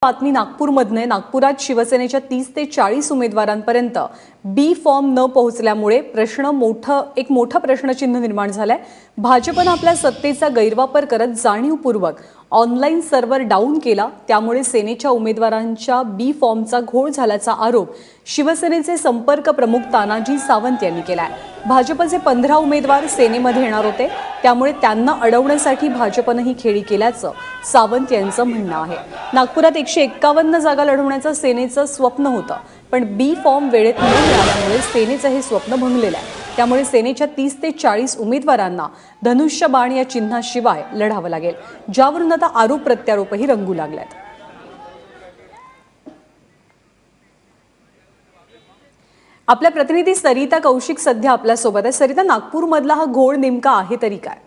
बातमी नागपूरमधने नागपुरात शिवसेनेच्या 30 ते 40 उमेदवारांपर्यंत बी फॉर्म न पोहोचल्यामुळे एक मोठा प्रश्नचिन्ह निर्माण झालाय। भाजपने आपल्या सत्तेचा गैरवापर करत जाणीवपूर्वक ऑनलाईन सर्व्हर डाऊन केला, त्यामुळे सेनेच्या उमेदवारांच्या बी फॉर्मचा घोळ झाल्याचा आरोप शिवसेनेचे संपर्क प्रमुख तानाजी सावंत यांनी केलाय। भाजपचे 15 उमेदवार सेनेमध्ये येणार होते, त्यामुळे त्यांना अडवण्यासाठी भाजपने ही खेळी केल्याचं सावंत यांचं म्हणणं आहे। नागपुरात 151 जागा लढवण्याचं सेनेचं स्वप्न होतं, पण बी फॉर्म वेळेत न मिळाल्यामुळे सेनेचं हे स्वप्न भंगलेलं आहे। त्यामुळे सेनेच्या 30 ते 40 उमेदवारांना धनुष्यबाण या चिन्हाशिवाय लढावं लागेल, ज्यावरून आता आरोप प्रत्यारोपही रंगू लागलेत। आपल्या प्रतिनिधी सरिता कौशिक सध्या आपल्या सोबत आहे। सरिता, नागपूरमधला हा घोळ नेमका आहे तरी काय?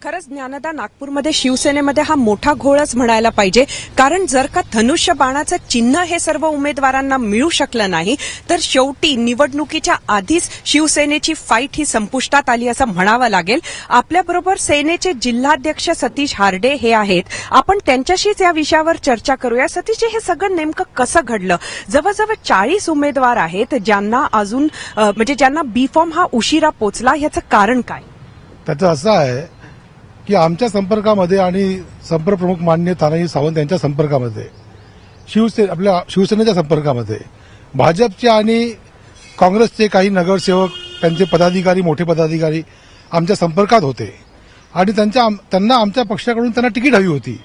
खरंच ज्ञानदा, नागपूरमध्ये शिवसेनेमध्ये हा मोठा घोळच म्हणायला पाहिजे, कारण जर का धनुष्य बाणाचं चिन्ह हे सर्व उमेदवारांना मिळू शकलं नाही तर शेवटी निवडणुकीच्या आधीच शिवसेनेची फाईट ही संपुष्टात आली असं म्हणावं लागेल। आपल्याबरोबर सेनेचे जिल्हाध्यक्ष सतीश हार्डे हे आहेत, आपण त्यांच्याशीच या विषयावर चर्चा करूया। सतीश, हे सगळं नेमकं कसं घडलं? जवळजवळ 40 उमेदवार आहेत ज्यांना अजून ज्यांना बी फॉर्म हा उशिरा पोचला, याचं कारण काय? त्याचं असं आहे की आमच्या संपर्कामध्ये आणि संपर्क प्रमुख माननीय तानाजी सावंत यांच्या संपर्कामध्ये आपल्या शिवसेनेच्या संपर्कामध्ये भाजपचे आणि काँग्रेसचे काही नगरसेवक, त्यांचे पदाधिकारी, मोठे पदाधिकारी आमच्या संपर्कात होते आणि त्यांना आमच्या पक्षाकडून त्यांना तिकीट हवी होती।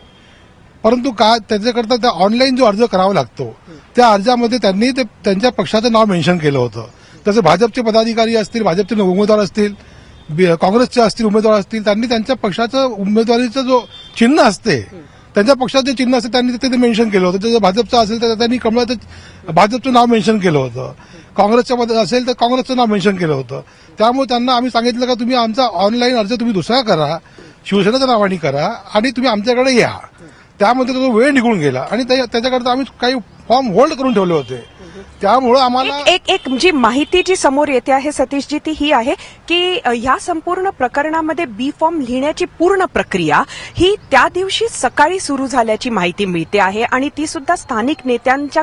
परंतु त्याच्याकरता त्या ऑनलाईन जो अर्ज करावा लागतो त्या अर्जामध्ये त्यांनी त्यांच्या पक्षाचं नाव मेन्शन केलं होतं। तसे भाजपचे पदाधिकारी असतील, भाजपचे उमेदवार असतील, काँग्रेसचे असतील उमेदवार असतील, त्यांनी त्यांच्या पक्षाचं उमेदवारीचं जो चिन्ह असते, त्यांच्या पक्षाचं जे चिन्ह असते त्यांनी तिथे मेन्शन केलं होतं। जर भाजपचं असेल तर त्यांनी कमळाचं भाजपचं नाव मेन्शन केलं होतं, काँग्रेसच्या असेल तर काँग्रेसचं नाव मेन्शन केलं होतं। त्यामुळे त्यांना आम्ही सांगितलं का तुम्ही आमचा ऑनलाईन अर्ज तुम्ही दुसरा करा, शिवसेनेच्या नावाने करा आणि तुम्ही आमच्याकडे या। त्यामध्ये तो वेळ निघून गेला आणि त्याच्याकरता आम्ही काही फॉर्म होल्ड करून ठेवले होते। त्यामुळे आम्हाला एक जी माहिती जी समोर येते आहे सतीशजी, ती ही आहे की या संपूर्ण प्रकरणामध्ये बी फॉर्म लिहिण्याची पूर्ण प्रक्रिया ही त्या दिवशी सकाळी सुरू झाल्याची माहिती मिळते आहे आणि ती सुद्धा स्थानिक नेत्यांच्या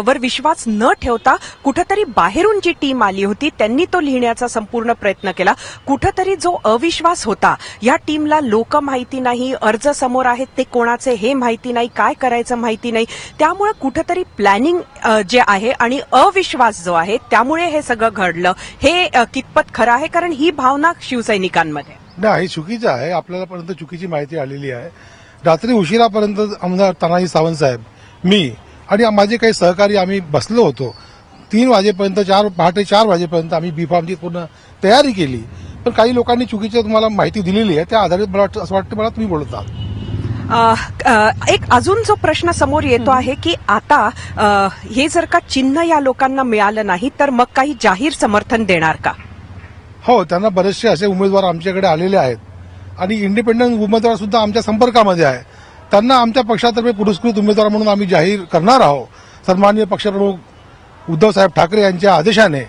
वर विश्वास न ठेवता कुठेतरी बाहेरून जी टीम आली होती त्यांनी तो लिहिण्याचा संपूर्ण प्रयत्न केला। कुठेतरी जो अविश्वास होता, या टीमला लोक माहिती नाही, अर्ज समोर आहेत ते कोणाचे हे माहिती नाही, काय करायचं माहिती नाही, त्यामुळे कुठेतरी प्लॅनिंग जे आहे आणि अविश्वास जो आहे त्यामुळे हे सगळं घडलं। हे कितपत खरं आहे? कारण ही भावना शिवसैनिकांमध्ये नाही, चुकीचं आहे। आपल्यालापर्यंत चुकीची माहिती आलेली आहे। रात्री उशिरापर्यंत आमदार तानाजी सावंत साहेब, मी आणि माझे काही सहकारी आम्ही बसलो होतो। 3 वाजेपर्यंत, पहाटे 4 वाजेपर्यंत आम्ही बी फॉर्मची पूर्ण तयारी केली, पण काही लोकांनी चुकीची तुम्हाला माहिती दिलेली आहे, त्या आधारित मला असं वाटतं मला तुम्ही बोलत आहात। एक अजून जो प्रश्न समोर येतो आहे की आता हे जर का चिन्ह या लोकांना मिळालं नाही तर मग काही जाहीर समर्थन देणार का? हो, त्यांना बरेचसे असे उमेदवार आमच्याकडे आलेले आहेत आणि इंडिपेंडंट उमेदवार सुद्धा आमच्या संपर्कामध्ये आहे। त्यांना आमच्या पक्षातर्फे पुरस्कृत उमेदवार म्हणून आम्ही जाहीर करणार आहोत सन्माननीय पक्षप्रमुख उद्धवसाहेब ठाकरे यांच्या आदेशाने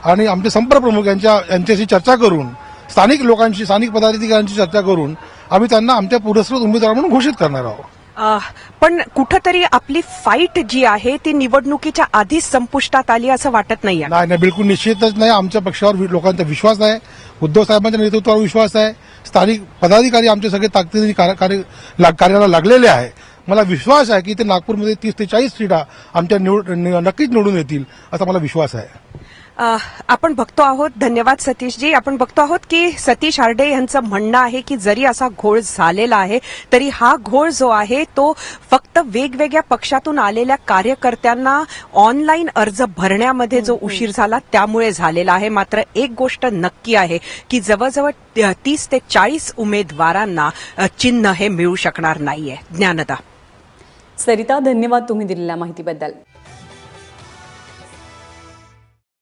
आणि आमचे संपर्क प्रमुख यांच्याशी चर्चा करून, स्थानिक लोकांशी, स्थानिक पदाधिकाऱ्यांशी चर्चा करून आम्ही त्यांना आमच्या पुरस्कृत उमेदवार म्हणून घोषित करणार आहोत। पण कुठेतरी आपली फाईट जी आहे ती निवडणुकीच्या आधीच संपुष्टात आली असं वाटत नाहीये? नाही, बिलकुल निश्चितच नाही। आमच्या पक्षावर लोकांचा विश्वास आहे, उद्धव साहेबांच्या नेतृत्वावर विश्वास आहे, स्थानिक पदाधिकारी आमचे सगळे ताकदीने कार्याला लागलेले आहे। मला विश्वास आहे की ते नागपूरमध्ये 30 ते 40 सीटा आमच्या नक्कीच निवडून येतील असा मला विश्वास आहे। आपण बघतो आहोत, धन्यवाद सतीशजी, आपण बघतो आहोत की सतीश हार्डे यांचं म्हणणं आहे की जरी असा घोळ झालेला आहे तरी हा घोळ जो आहे तो फक्त वेगवेगळ्या पक्षातून आलेल्या कार्यकर्त्यांना ऑनलाईन अर्ज भरण्यामध्ये जो उशीर झाला त्यामुळे झालेला आहे। मात्र एक गोष्ट नक्की आहे की जवळजवळ 30 ते 40 उमेदवारांना चिन्ह हे मिळू शकणार नाहीये। ज्ञानदा, सरिता, धन्यवाद तुम्ही दिलेल्या माहितीबद्दल।